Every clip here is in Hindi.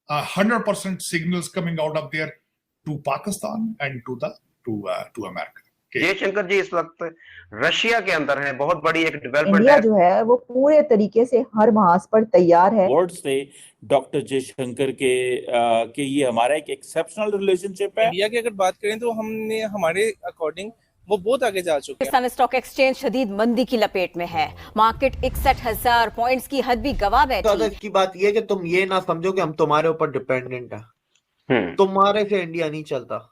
100% signals coming out of there to Pakistan and to America. Jaishankar जी इस वक्त रशिया के अंदर हैं, बहुत बड़ी एक डेवलपमेंट इंडिया जो है वो पूरे तरीके से हर महाज पर तैयार है। वर्ड्स थे डॉक्टर जयशंकर के ये हमारा एक एक्सेप्शनल रिलेशनशिप है। इंडिया की अगर बात करें तो हमने हमारे अकॉर्डिंग वो बहुत आगे जा चुके हैं। पाकिस्तान स्टॉक एक्सचेंज शदीद मंदी की लपेट में है। मार्केट 61,000 पॉइंट्स की हद भी गवा बैठी। तो की बात ये है कि तुम ये ना समझो कि हम तुम्हारे ऊपर डिपेंडेंट है, तुम्हारे से इंडिया नहीं चलता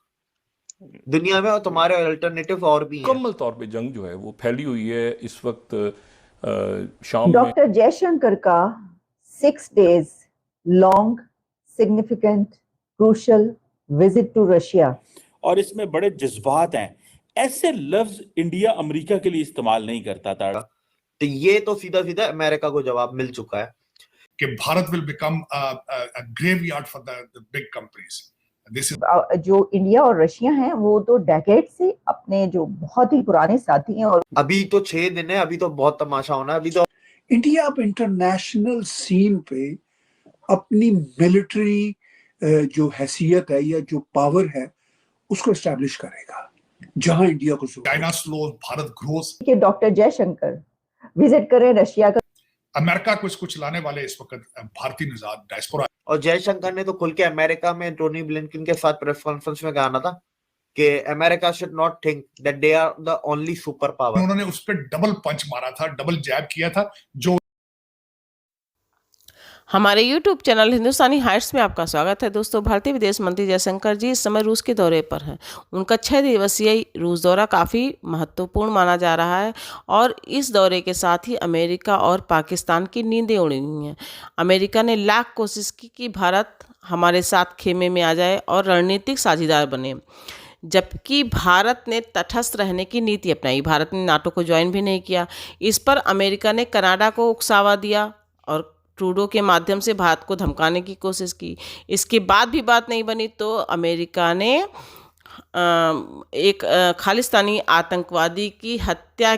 दुनिया में, और तुम्हारे अल्टरनेटिव और भी हैं। मुकम्मल तौर पे जंग जो है वो फैली हुई है इस वक्त शाम में। डॉक्टर जयशंकर का 6 days long significant crucial visit to Russia, और इसमें बड़े जज्बात हैं। ऐसे लफ्ज इंडिया अमेरिका के लिए इस्तेमाल नहीं करता था। तो ये तो सीधा सीधा अमेरिका को जवाब मिल चुका है कि Bharat will become a graveyard for the big companies. जो इंडिया और रशिया हैं वो तो डेकेड से अपने जो बहुत ही पुराने साथी हैं, और अभी तो 6 दिन है, अभी तो बहुत तमाशा होना है। अभी तो इंडिया अब इंटरनेशनल सीन पे अपनी मिलिट्री जो हैसियत है या जो पावर है उसको एस्टैब्लिश करेगा जहां इंडिया को। China slows, Bharat grows. कि डॉक्टर जयशंकर विजिट करें रशिया का। अमेरिका को इसको चलाने वाले इस वक्त भारतीय निजात डायस्पोरा। और जयशंकर ने तो खुल के अमेरिका में टोनी ब्लिंकन के साथ प्रेस कॉन्फ्रेंस में कहा था कि America should not think that they are the only super power. उन्होंने उस पर डबल पंच मारा था, डबल जैब किया था। जो हमारे YouTube चैनल हिंदुस्तानी हाइट्स में आपका स्वागत है। दोस्तों, भारतीय विदेश मंत्री जयशंकर जी इस समय रूस के दौरे पर हैं। उनका 6 दिवसीय रूस दौरा काफ़ी महत्वपूर्ण माना जा रहा है, और इस दौरे के साथ ही अमेरिका और पाकिस्तान की नींदें उड़ी हुई हैं। अमेरिका ने लाख कोशिश की कि भारत हमारे साथ खेमे में आ जाए और रणनीतिक साझेदार बने, जबकि भारत ने तटस्थ रहने की नीति अपनाई। भारत ने नाटो को ज्वाइन भी नहीं किया। इस पर अमेरिका ने कनाडा को उकसावा दिया और ट्रूडो के माध्यम से भारत को धमकाने की कोशिश की। इसके बाद भी बात नहीं बनी तो अमेरिका ने एक खालिस्तानी आतंकवादी की हत्या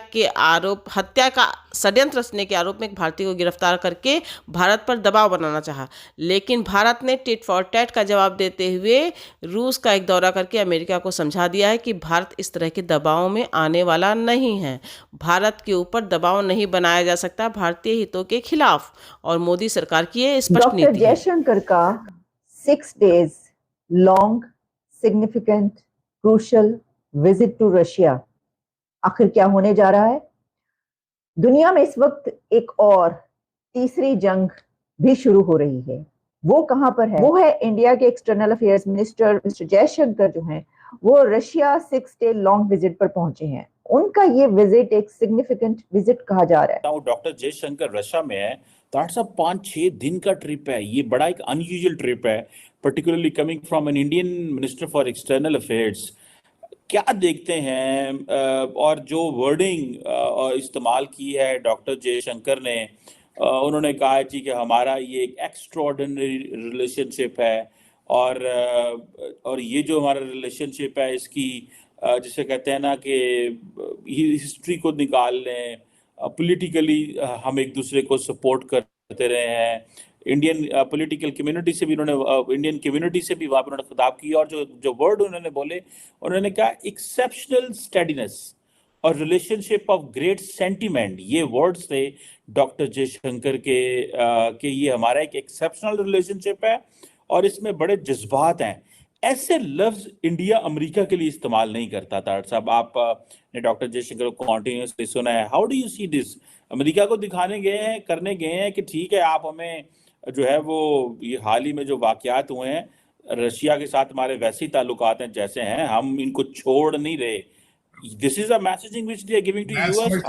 का षड्यंत्र रचने के आरोप में एक भारतीय को गिरफ्तार करके भारत पर दबाव बनाना चाहा, लेकिन भारत ने टिट फॉर टैट का जवाब देते हुए रूस का एक दौरा करके अमेरिका को समझा दिया है कि भारत इस तरह के दबाव में आने वाला नहीं है। भारत के ऊपर दबाव नहीं बनाया जा सकता भारतीय हितों के खिलाफ, और मोदी सरकार की ये स्पष्ट नीति है। डॉक्टर जयशंकर का 6 days long significant crucial visit to Russia आखिर क्या होने जा रहा है? दुनिया में इस वक्त एक और तीसरी जंग भी शुरू हो रही है। वो कहां पर है? वो है इंडिया के external affairs minister mister Jaishankar जो हैं वो रशिया 6 day लॉन्ग विजिट पर पहुंचे हैं। उनका ये विजिट एक सिग्निफिकेंट विजिट कहा जा रहा है। डॉक्टर जयशंकर रशिया में है, तो 5-6 दिन का ट्रिप है। ये बड़ा एक अनयूजुअल ट्रिप है, particularly coming from an Indian minister for external affairs. क्या देखते हैं, और जो वर्डिंग इस्तेमाल की है डॉक्टर जयशंकर ने, उन्होंने कहा है कि हमारा ये एक एक्स्ट्राऑर्डिनरी रिलेशनशिप है, और ये जो हमारा रिलेशनशिप है इसकी जिसे कहते हैं ना कि हिस्ट्री को निकाल लें, पॉलिटिकली हम एक दूसरे को सपोर्ट करते रहे हैं। इंडियन पॉलिटिकल कम्युनिटी से भी उन्होंने इंडियन कम्युनिटी से भी वहाँ पर उन्होंने खिताब किया, और जो वर्ड उन्होंने बोले, उन्होंने कहा एक्सेप्शनल स्टेडीनेस और रिलेशनशिप ऑफ ग्रेट सेंटिमेंट। ये वर्ड्स थे डॉक्टर जयशंकर के ये हमारा एक एक्सेप्शनल रिलेशनशिप है, और इसमें बड़े जज्बात हैं। ऐसे लफ्ज इंडिया अमेरिका के लिए इस्तेमाल नहीं करता था। साहब, आपने डॉक्टर जयशंकर को कॉन्टिन्यूसली सुना है। How do you see this? America को दिखाने गए हैं, करने गए हैं कि ठीक है, आप हमें जो है वो ये हाल ही में जो वाकयात हुए हैं, रशिया के साथ हमारे वैसे ही ताल्लुकात हैं जैसे हैं, हम इनको छोड़ नहीं रहे। This is a messaging which they are giving to US.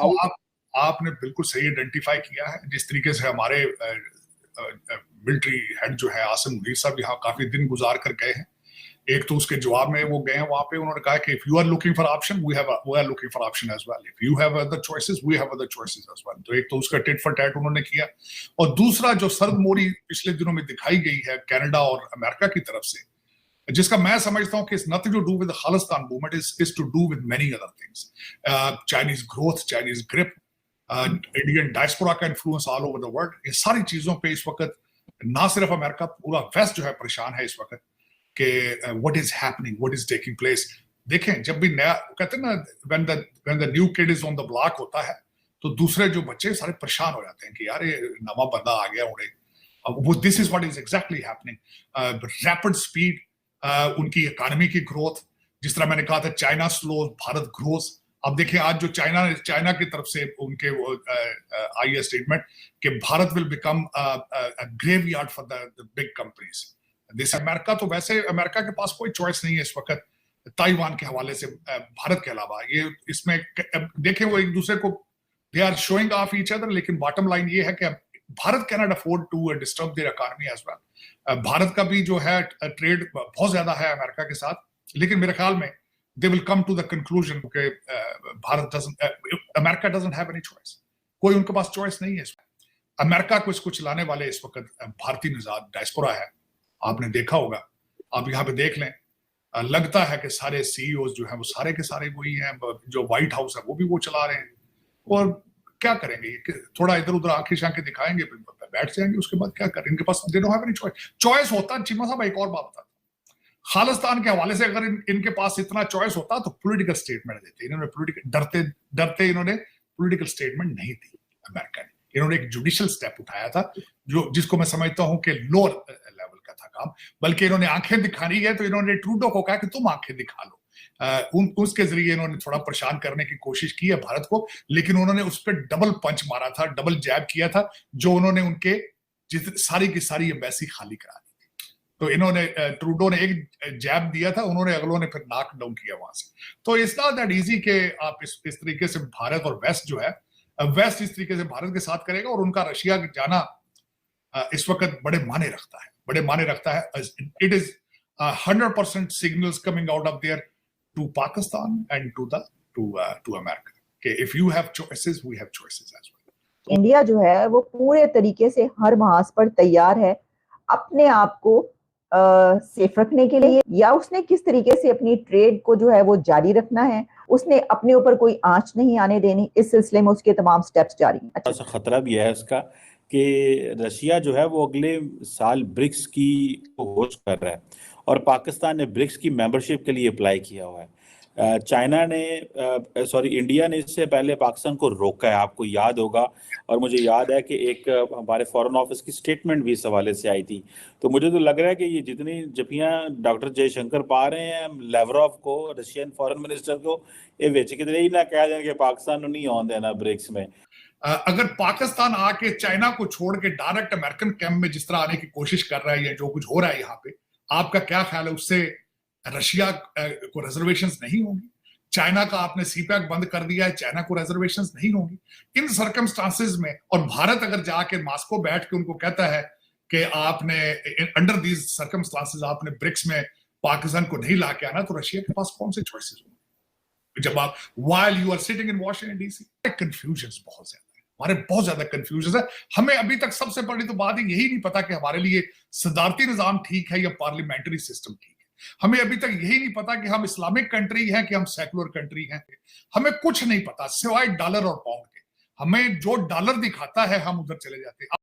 आपने बिल्कुल सही आइडेंटिफाई किया है। जिस तरीके से हमारे मिलिट्री हेड जो है आसिम मुनीर साहब यहाँ काफी दिन गुजार कर गए हैं, एक तो उसके जवाब में वो गए हैं वहां पे, उन्होंने कहा कि if you are looking for option we are looking for option as well, if you have other choices we have other choices as well. तो एक तो उसका टिट फॉर टैट उन्होंने किया, और दूसरा जो सर्दमोरी पिछले दिनों में दिखाई गई है कनाडा और अमेरिका की तरफ से, जिसका मैं समझता हूं कि it's nothing to do with the Khalistan movement, is to do with many other things. Chinese growth, Chinese grip, Indian diaspora का influence all over the world, ये सारी चीजों पे इस वक्त ना सिर्फ अमेरिका, पूरा वेस्ट जो है परेशान है इस वक्त कि what is happening, what is taking place. देखें, जब भी नया कहते हैं ना, when the new kid is on the block होता है, तो दूसरे जो बच्चे सारे परेशान हो जाते हैं कि यार ये नवा बंदा आ गया उन्हें। वो this is what is exactly happening. Rapid speed उनकी इकोनॉमी की ग्रोथ, जिस तरह मैंने कहा था चाइना स्लो, भारत ग्रोस। अब देखें आज जो चाइना की तरफ से उनके आई है स्टेटमेंट कि Bharat will become graveyard for the big companies. This America, तो वैसे अमेरिका के पास कोई चॉइस नहीं है इस वक्त ताइवान के हवाले से भारत के अलावा। ये इसमें देखें वो एक दूसरे को they are showing off each other, लेकिन बॉटम लाइन ये है कि Bharat can not afford to disturb their economy as well. Bharat का भी जो है ट्रेड बहुत ज्यादा है अमेरिका के साथ, लेकिन मेरे ख्याल में they will come to the conclusion कि America doesn't have any choice, कोई उनके पास चॉइस नहीं है इसमें। अमेरिका कुछ लाने वाले इस वक्त भारतीय निजात डायस्पोरा है, आपने देखा होगा, आप यहाँ पे देख लें, लगता है कि सारे सीईओज जो हैं वो सारे के सारे वही हैं, जो व्हाइट हाउस है वो भी वो चला रहे हैं। और क्या करेंगे, थोड़ा इधर उधर आंखें शांखें दिखाएंगे, बैठ जाएंगे, उसके बाद क्या करें, इनके पास they don't have any choice। Choice होता, चीमा साहब एक और बात बता, खालिस्तान के हवाले से अगर इनके पास इतना चॉइस होता तो पॉलिटिकल स्टेटमेंट देते। इन्होंने डरते इन्होंने पॉलिटिकल स्टेटमेंट नहीं दी अमेरिका ने। इन्होंने एक जुडिशियल स्टेप उठाया था, जो जिसको मैं समझता हूं कि लोअर लेवल का था काम, बल्कि इन्होंने आंखें दिखानी है तो इन्होंने ट्रूडो को कहा कि तुम आंखें दिखा लो। उसके जरिए इन्होंने थोड़ा परेशान करने की कोशिश की है भारत को, लेकिन उन्होंने उस पर डबल पंच मारा था, डबल जैब किया था, जो उन्होंने उनके सारी की सारी एम्बेसी खाली करा दी। तो इन्होंने ट्रूडो ने एक जैब दिया था, उन्होंने अगलों ने फिर नॉक डाउन किया वहां से। तो इट्स नॉट दैट इजी कि आप इस तरीके से भारत और वेस्ट जो है, वेस्ट इस तरीके से भारत के साथ करेगा, और उनका रशिया जाना इस वक्त बड़े माने रखता है। It is 100% signals coming out of there to Pakistan and to America कि if you have choices we have choices as well. India जो है वो पूरे तरीके से हर महाज पर तैयार है अपने आप को सेफ रखने के लिए, या उसने किस तरीके से अपनी ट्रेड को जो है वो जारी रखना है, उसने अपने ऊपर कोई आंच नहीं आने देनी। इस सिलसिले में उसके तमाम स्टेप्स जारी हैं। अच्छा खतरा भी है इसका कि रशिया जो है वो अगले साल ब्रिक्स की होस्ट कर रहा है, और पाकिस्तान ने ब्रिक्स की मेंबरशिप के लिए अप्लाई किया हुआ है। इंडिया ने इससे पहले पाकिस्तान को रोका है, आपको याद होगा, और मुझे याद है कि एक हमारे फॉरेन ऑफिस की स्टेटमेंट भी इस हवाले से आई थी। तो मुझे तो लग रहा है कि ये जितनी जपियां डॉक्टर जयशंकर पा रहे हैं लेवरोव को, रशियन फॉरेन मिनिस्टर को, ये बेच कितने ही ना कह दें कि पाकिस्तान नहीं आने देना ब्रिक्स में। अगर पाकिस्तान आके चाइना को छोड़ के डायरेक्ट अमेरिकन कैंप में जिस तरह आने की कोशिश कर रहा है, या जो कुछ हो रहा है यहाँ पे, आपका क्या ख्याल है, उससे रशिया को रिजर्वेशंस नहीं होंगी? चाइना का आपने सीपैक बंद कर दिया है, चाइना को रिजर्वेशंस नहीं होंगी इन सर्कमस्टांसेस में। और भारत अगर जाके मॉस्को बैठ के उनको कहता है कि आपने अंडर दीज सर्कमस्टांसेस आपने ब्रिक्स में पाकिस्तान को नहीं ला के आना, तो रशिया के पास कौन से चॉइसेस होंगे जब आप while you are sitting in Washington DC? Confusion बहुत ज्यादा है, हमारे बहुत ज्यादा कंफ्यूजन है। हमें अभी तक सबसे बड़ी तो बात यही नहीं पता कि हमारे लिए सदारती निजाम ठीक है या पार्लियामेंट्री सिस्टम ठीक है। हमें अभी तक यही नहीं पता कि हम इस्लामिक कंट्री हैं कि हम सेकुलर कंट्री हैं। हमें कुछ नहीं पता सिवाय डॉलर और पाउंड के। हमें जो डॉलर दिखाता है हम उधर चले जाते हैं।